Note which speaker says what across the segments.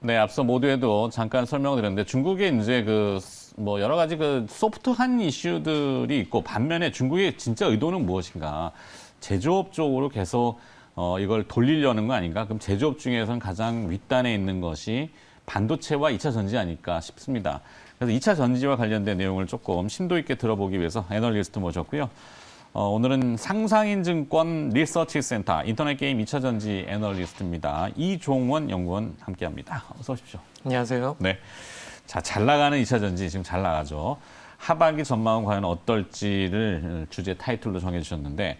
Speaker 1: 네, 앞서 모두에도 잠깐 설명드렸는데 중국에 이제 뭐 여러 가지 소프트한 이슈들이 있고 반면에 중국의 진짜 의도는 무엇인가? 제조업 쪽으로 계속 이걸 돌리려는 거 아닌가? 그럼 제조업 중에서는 가장 윗단에 있는 것이 반도체와 2차 전지 아닐까 싶습니다. 그래서 2차 전지와 관련된 내용을 조금 심도 있게 들어보기 위해서 애널리스트 모셨고요. 오늘은 상상인증권 리서치 센터 인터넷 게임 2차 전지 애널리스트입니다. 이종원 연구원 함께합니다. 어서 오십시오.
Speaker 2: 안녕하세요.
Speaker 1: 네, 자, 잘 나가는 2차 전지 지금 잘 나가죠. 하반기 전망은 과연 어떨지를 주제 타이틀로 정해주셨는데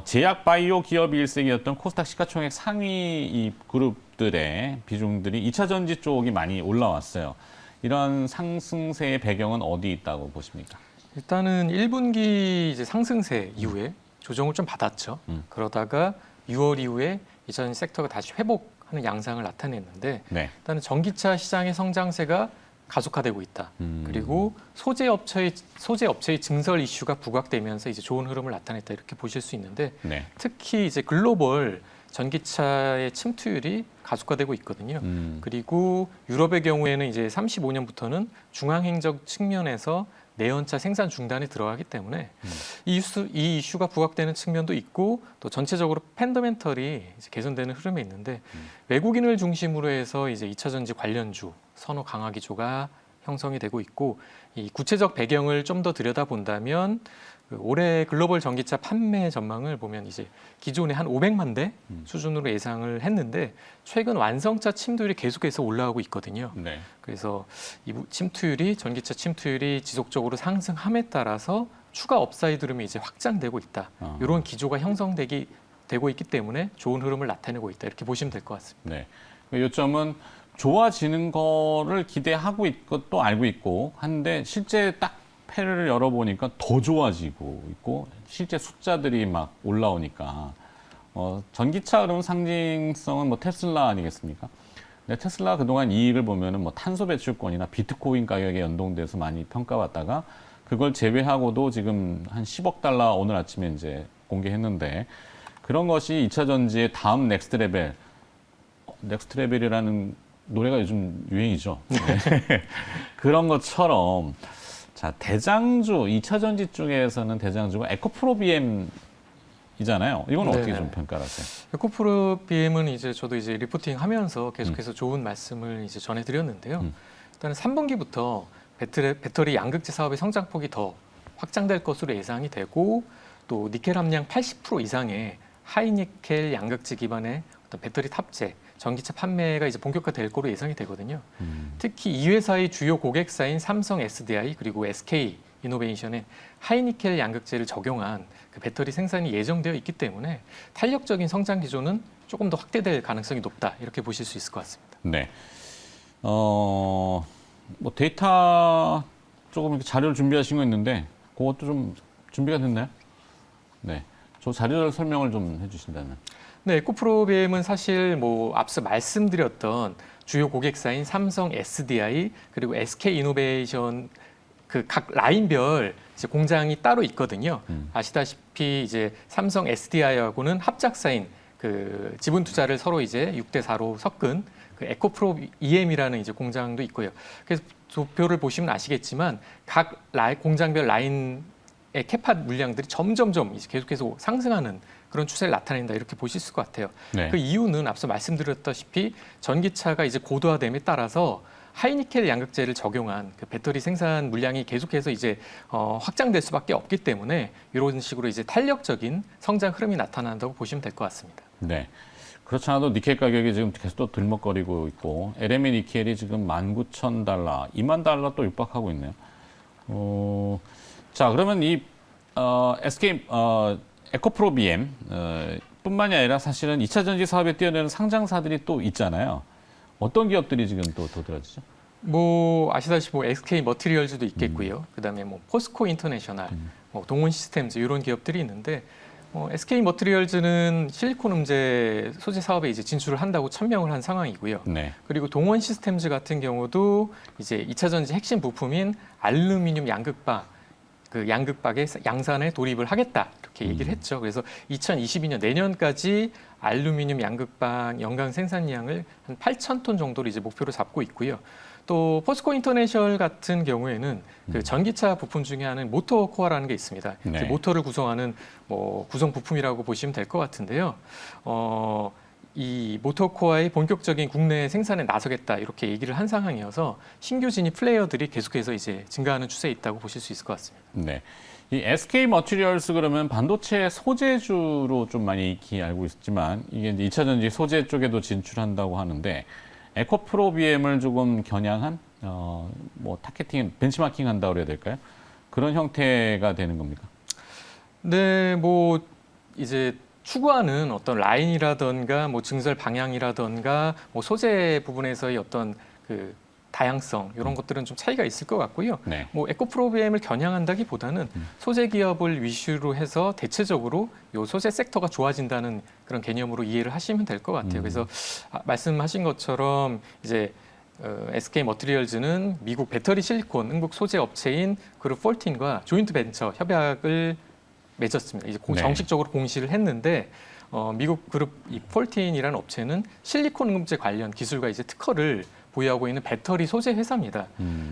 Speaker 1: 제약 바이오 기업이 일색이었던 코스닥 시가총액 상위 이 그룹들의 비중들이 2차 전지 쪽이 많이 올라왔어요. 이런 상승세의 배경은 어디 있다고 보십니까?
Speaker 2: 일단은 1분기 이제 상승세 이후에 조정을 좀 받았죠. 그러다가 6월 이후에 이전 섹터가 다시 회복하는 양상을 나타냈는데
Speaker 1: 네.
Speaker 2: 일단은 전기차 시장의 성장세가 가속화되고 있다. 그리고 소재 업체의 증설 이슈가 부각되면서 이제 좋은 흐름을 나타냈다 이렇게 보실 수 있는데
Speaker 1: 네.
Speaker 2: 특히 이제 글로벌 전기차의 침투율이 가속화되고 있거든요. 그리고 유럽의 경우에는 이제 35년부터는 중앙행정 측면에서 내연차 생산 중단에 들어가기 때문에 이 이슈가 부각되는 측면도 있고 또 전체적으로 펀더멘털이 이제 개선되는 흐름에 있는데 외국인을 중심으로 해서 이제 2차 전지 관련주 선호 강화 기조가 형성이 되고 있고 이 구체적 배경을 좀 더 들여다본다면 올해 글로벌 전기차 판매 전망을 보면 이제 기존에 한 500만 대 수준으로 예상을 했는데 최근 완성차 침투율이 계속해서 올라가고 있거든요.
Speaker 1: 네.
Speaker 2: 그래서 이 전기차 침투율이 지속적으로 상승함에 따라서 추가 업사이드룸이 이제 확장되고 있다. 이런 기조가 형성되고 있기 때문에 좋은 흐름을 나타내고 있다. 이렇게 보시면 될 것 같습니다.
Speaker 1: 네. 요점은 좋아지는 거를 기대하고 있고 또 알고 있고 한데 실제 딱 패를 열어보니까 더 좋아지고 있고 실제 숫자들이 막 올라오니까 전기차 그러면 상징성은 뭐 테슬라 아니겠습니까? 근데 테슬라 그동안 이익을 보면은 뭐 탄소 배출권이나 비트코인 가격에 연동돼서 많이 평가받다가 그걸 제외하고도 지금 한 10억 달러 오늘 아침에 이제 공개했는데 그런 것이 2차 전지의 다음 넥스트 레벨, 넥스트 레벨이라는 노래가 요즘 유행이죠. 네. 그런 것처럼 자, 대장주, 2차 전지 쪽에서는 대장주가 에코프로비엠이잖아요. 이건 어떻게 좀 평가를 하세요?
Speaker 2: 에코프로비엠은 이제 저도 이제 리포팅 하면서 계속해서 좋은 말씀을 이제 전해드렸는데요. 일단은 3분기부터 배터리 양극재 사업의 성장폭이 더 확장될 것으로 예상이 되고 또 니켈 함량 80% 이상의 하이니켈 양극재 기반의 어떤 배터리 탑재, 전기차 판매가 이제 본격화될 거로 예상이 되거든요. 특히 이 회사의 주요 고객사인 삼성 SDI 그리고 SK 이노베이션에 하이니켈 양극재를 적용한 그 배터리 생산이 예정되어 있기 때문에 탄력적인 성장 기조는 조금 더 확대될 가능성이 높다 이렇게 보실 수 있을 것 같습니다.
Speaker 1: 네. 뭐 데이터 조금 이렇게 자료를 준비하신 거 있는데 그것도 좀 준비가 됐나요? 네. 저 자료 설명을 좀 해주신다면.
Speaker 2: 네, 에코프로비엠은 사실 뭐 앞서 말씀드렸던 주요 고객사인 삼성 SDI 그리고 SK 이노베이션 그 각 라인별 이제 공장이 따로 있거든요. 아시다시피 이제 삼성 SDI하고는 합작사인 그 지분 투자를 서로 이제 6대4로 섞은 그 에코프로 EM이라는 이제 공장도 있고요. 그래서 도표를 보시면 아시겠지만 각 공장별 라인의 캐파 물량들이 점점점 이제 계속해서 상승하는 그런 추세를 나타낸다 이렇게 보실 수 같아요.
Speaker 1: 네.
Speaker 2: 그 이유는 앞서 말씀드렸다시피 전기차가 이제 고도화됨에 따라서 하이니켈 양극재를 적용한 그 배터리 생산 물량이 계속해서 이제 확장될 수밖에 없기 때문에 이런 식으로 이제 탄력적인 성장 흐름이 나타난다고 보시면 될 것 같습니다.
Speaker 1: 네. 그렇지 않아도 니켈 가격이 지금 계속 또 들먹거리고 있고 LME 니켈이 지금 19,000달러, 2만 달러 또 육박하고 있네요. 자, 그러면 이 SK 에코프로비엠 뿐만이 아니라 사실은 2차 전지 사업에 뛰어드는 상장사들이 또 있잖아요. 어떤 기업들이 지금 또 도드라지죠?
Speaker 2: 뭐 아시다시피 뭐 SK 머티리얼즈도 있겠고요. 그다음에 뭐 포스코 인터내셔널, 뭐 동원 시스템즈 이런 기업들이 있는데 SK 머티리얼즈는 실리콘 음재 소재 사업에 이제 진출을 한다고 천명을 한 상황이고요.
Speaker 1: 네.
Speaker 2: 그리고 동원 시스템즈 같은 경우도 이제 2차 전지 핵심 부품인 알루미늄 양극바 그 양극박의 양산에 돌입을 하겠다 이렇게 얘기를 했죠. 그래서 2022년 내년까지 알루미늄 양극박 연간 생산량을 한 8,000톤 정도로 이제 목표로 잡고 있고요. 또 포스코 인터내셔널 같은 경우에는 그 전기차 부품 중에 하나는 모터 코어라는 게 있습니다.
Speaker 1: 네.
Speaker 2: 모터를 구성하는 뭐 구성 부품이라고 보시면 될 것 같은데요. 이 모터코어의 본격적인 국내 생산에 나서겠다 이렇게 얘기를 한 상황이어서 신규 진입 플레이어들이 계속해서 이제 증가하는 추세에 있다고 보실 수 있을 것 같습니다.
Speaker 1: 네. 이 SK 머티리얼스 그러면 반도체 소재주로 좀 많이 익히 알고 있지만 이게 이제 2차 전지 소재 쪽에도 진출한다고 하는데 에코프로비엠을 조금 겨냥한 뭐 타겟팅, 벤치마킹 한다고 그래야 될까요? 그런 형태가 되는 겁니까?
Speaker 2: 네, 뭐 이제 추구하는 어떤 라인이라던가 뭐 증설 방향이라던가 뭐 소재 부분에서의 어떤 그 다양성 이런 것들은 좀 차이가 있을 것 같고요.
Speaker 1: 네.
Speaker 2: 뭐 에코프로비엠을 겨냥한다기보다는 소재 기업을 위주로 해서 대체적으로 요 소재 섹터가 좋아진다는 그런 개념으로 이해를 하시면 될 것 같아요. 그래서 말씀하신 것처럼 이제 SK 머티리얼즈는 미국 배터리 실리콘 응급 소재 업체인 그룹 폴틴과 조인트 벤처 협약을 맺었습니다. 이제
Speaker 1: 네.
Speaker 2: 정식적으로 공시를 했는데 미국 그룹 이 폴틴이라는 업체는 실리콘 응급제 관련 기술과 이제 특허를 보유하고 있는 배터리 소재 회사입니다.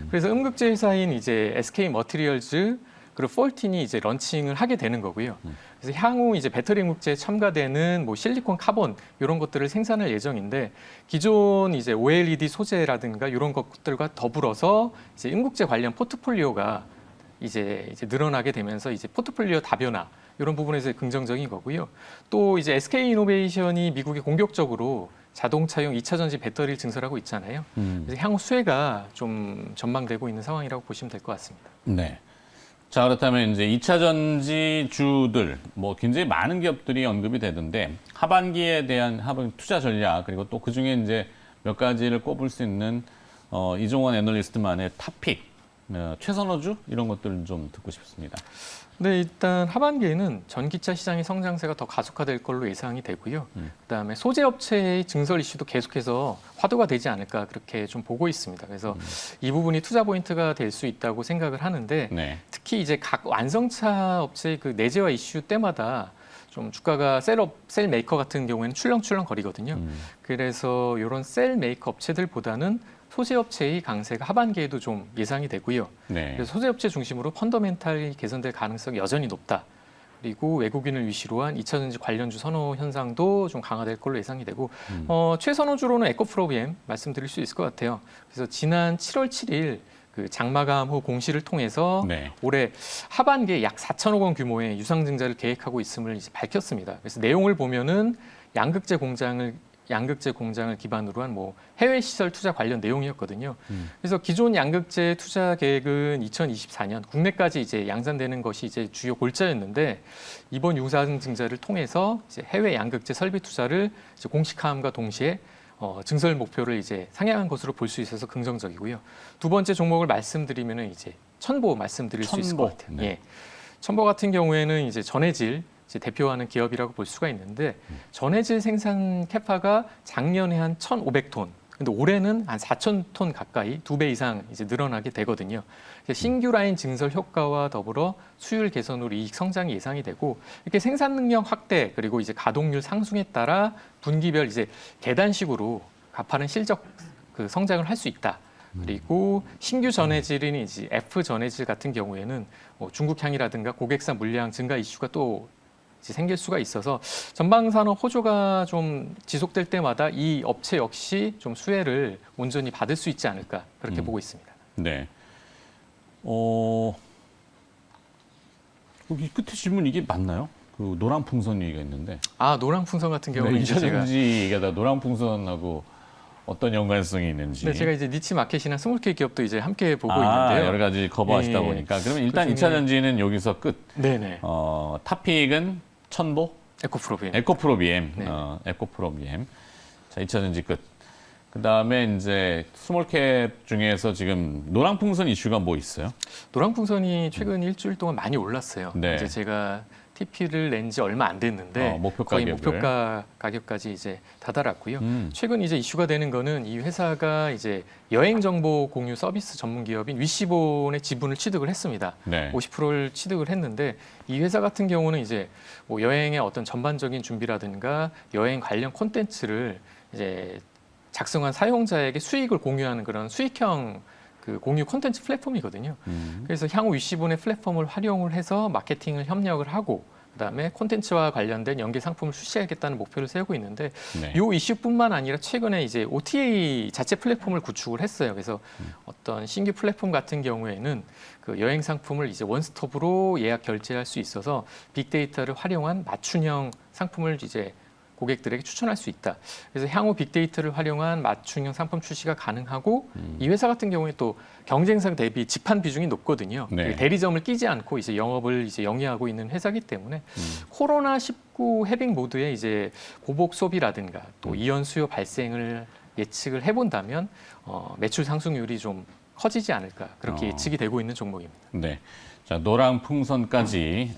Speaker 2: 그래서 응급제 회사인 이제 SK 머티리얼즈 그리고 폴틴이 이제 런칭을 하게 되는 거고요. 그래서 향후 이제 배터리 응급제에 첨가되는 뭐 실리콘 카본 이런 것들을 생산할 예정인데 기존 이제 OLED 소재라든가 이런 것들과 더불어서 이제 응급제 관련 포트폴리오가 이제 늘어나게 되면서 이제 포트폴리오 다변화 이런 부분에서 긍정적인 거고요. 또 이제 SK 이노베이션이 미국에 공격적으로 자동차용 2차 전지 배터리를 증설하고 있잖아요. 그래서 향후 수혜가 좀 전망되고 있는 상황이라고 보시면 될 것 같습니다.
Speaker 1: 네. 자, 그렇다면 이제 2차 전지주들 뭐 굉장히 많은 기업들이 언급이 되던데 하반기에 대한 하반 투자 전략 그리고 또 그중에 이제 몇 가지를 꼽을 수 있는 이종원 애널리스트만의 탑픽, 최선호주 이런 것들을 좀 듣고 싶습니다.
Speaker 2: 네, 일단 하반기에는 전기차 시장의 성장세가 더 가속화될 걸로 예상이 되고요. 그다음에 소재 업체의 증설 이슈도 계속해서 화두가 되지 않을까 그렇게 좀 보고 있습니다. 그래서 이 부분이 투자 포인트가 될 수 있다고 생각을 하는데
Speaker 1: 네.
Speaker 2: 특히 이제 각 완성차 업체의 그 내재화 이슈 때마다 좀 주가가 셀 메이커 같은 경우에는 출렁출렁 거리거든요. 그래서 이런 셀 메이커 업체들보다는 소재 업체의 강세가 하반기에도 좀 예상이 되고요.
Speaker 1: 네.
Speaker 2: 그래서 소재 업체 중심으로 펀더멘탈이 개선될 가능성이 여전히 높다. 그리고 외국인을 위시로 한 2차 전지 관련주 선호 현상도 좀 강화될 걸로 예상이 되고 최선호주로는 에코프로비엠 말씀드릴 수 있을 것 같아요. 그래서 지난 7월 7일 그 장마감 후 공시를 통해서
Speaker 1: 네.
Speaker 2: 올해 하반기에 약 4천억 원 규모의 유상증자를 계획하고 있음을 이제 밝혔습니다. 그래서 내용을 보면은 양극재 공장을 기반으로 한 뭐 해외 시설 투자 관련 내용이었거든요. 그래서 기존 양극재 투자 계획은 2024년 국내까지 이제 양산되는 것이 이제 주요 골자였는데 이번 유상 증자를 통해서 이제 해외 양극재 설비 투자를 이제 공식화함과 동시에 증설 목표를 이제 상향한 것으로 볼 수 있어서 긍정적이고요. 두 번째 종목을 말씀드리면은 이제 첨보 말씀드릴 수 있을 것 같아요.
Speaker 1: 네.
Speaker 2: 예. 첨보 같은 경우에는 이제 전해질 이제 대표하는 기업이라고 볼 수가 있는데 전해질 생산 캐파가 작년에 한 1,500톤, 근데 올해는 한 4,000톤 가까이 2배 이상 이제 늘어나게 되거든요. 신규 라인 증설 효과와 더불어 수율 개선으로 이익 성장이 예상이 되고 이렇게 생산 능력 확대 그리고 이제 가동률 상승에 따라 분기별 이제 계단식으로 가파른 실적 그 성장을 할 수 있다. 그리고 신규 전해질인 이제 F 전해질 같은 경우에는 뭐 중국향이라든가 고객사 물량 증가 이슈가 또 이제 생길 수가 있어서 전방산업 호조가 좀 지속될 때마다 이 업체 역시 좀 수혜를 온전히 받을 수 있지 않을까 그렇게 보고 있습니다.
Speaker 1: 네. 여기 끝에 질문 이게 맞나요? 그 노란 풍선 얘기가 있는데.
Speaker 2: 아 노랑풍선 같은 경우는
Speaker 1: 네,
Speaker 2: 이제 제가
Speaker 1: 이차전지 얘기하다 노란 풍선하고 어떤 연관성이 있는지.
Speaker 2: 네, 제가 이제 니치 마켓이나 스몰케이 기업도 이제 함께 보고 있는데요.
Speaker 1: 여러 가지 커버하시다
Speaker 2: 예.
Speaker 1: 보니까. 그러면 일단
Speaker 2: 그중에-
Speaker 1: 2차 전지는 여기서 끝.
Speaker 2: 네네.
Speaker 1: 탑픽은 천보,
Speaker 2: 에코프로비엠.
Speaker 1: 에코프로비엠,
Speaker 2: 네.
Speaker 1: 에코프로비엠. 자, 2차 전지 끝. 그 다음에 이제 스몰캡 중에서 지금 노랑풍선 이슈가 뭐 있어요?
Speaker 2: 노랑풍선이 최근 일주일 동안 많이 올랐어요.
Speaker 1: 네.
Speaker 2: 이제 제가 TP를 낸 지 얼마 안 됐는데
Speaker 1: 목표
Speaker 2: 거의
Speaker 1: 가격을.
Speaker 2: 목표가 가격까지 이제 다다랐고요. 최근 이제 이슈가 되는 거는 이 회사가 이제 여행 정보 공유 서비스 전문 기업인 위시본의 지분을 취득을 했습니다.
Speaker 1: 네.
Speaker 2: 50%를 취득을 했는데 이 회사 같은 경우는 이제 뭐 여행의 어떤 전반적인 준비라든가 여행 관련 콘텐츠를 이제 작성한 사용자에게 수익을 공유하는 그런 수익형 그 공유 콘텐츠 플랫폼이거든요. 그래서 향후 위시본의 플랫폼을 활용을 해서 마케팅을 협력을 하고 그다음에 콘텐츠와 관련된 연계 상품을 출시하겠다는 목표를 세우고 있는데
Speaker 1: 네.
Speaker 2: 이 이슈뿐만 아니라 최근에 이제 OTA 자체 플랫폼을 구축을 했어요. 그래서 어떤 신규 플랫폼 같은 경우에는 그 여행 상품을 이제 원스톱으로 예약 결제할 수 있어서 빅데이터를 활용한 맞춤형 상품을 이제 고객들에게 추천할 수 있다. 그래서 향후 빅데이터를 활용한 맞춤형 상품 출시가 가능하고 이 회사 같은 경우에 또 경쟁사 대비 직판 비중이 높거든요.
Speaker 1: 네.
Speaker 2: 대리점을 끼지 않고 이제 영업을 이제 영위하고 있는 회사이기 때문에 코로나19 해빙 모드에 이제 보복 소비라든가 또 이연 수요 발생을 예측을 해본다면 매출 상승률이 좀 커지지 않을까 그렇게 예측이 되고 있는 종목입니다.
Speaker 1: 네. 자, 노랑 풍선까지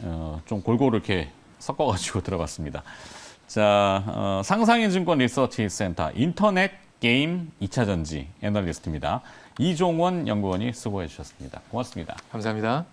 Speaker 1: 좀 골고루 이렇게 섞어가지고 들어봤습니다. 자, 상상인증권 리서치 센터 인터넷 게임 2차 전지 애널리스트입니다. 이종원 연구원이 수고해 주셨습니다. 고맙습니다.
Speaker 2: 감사합니다.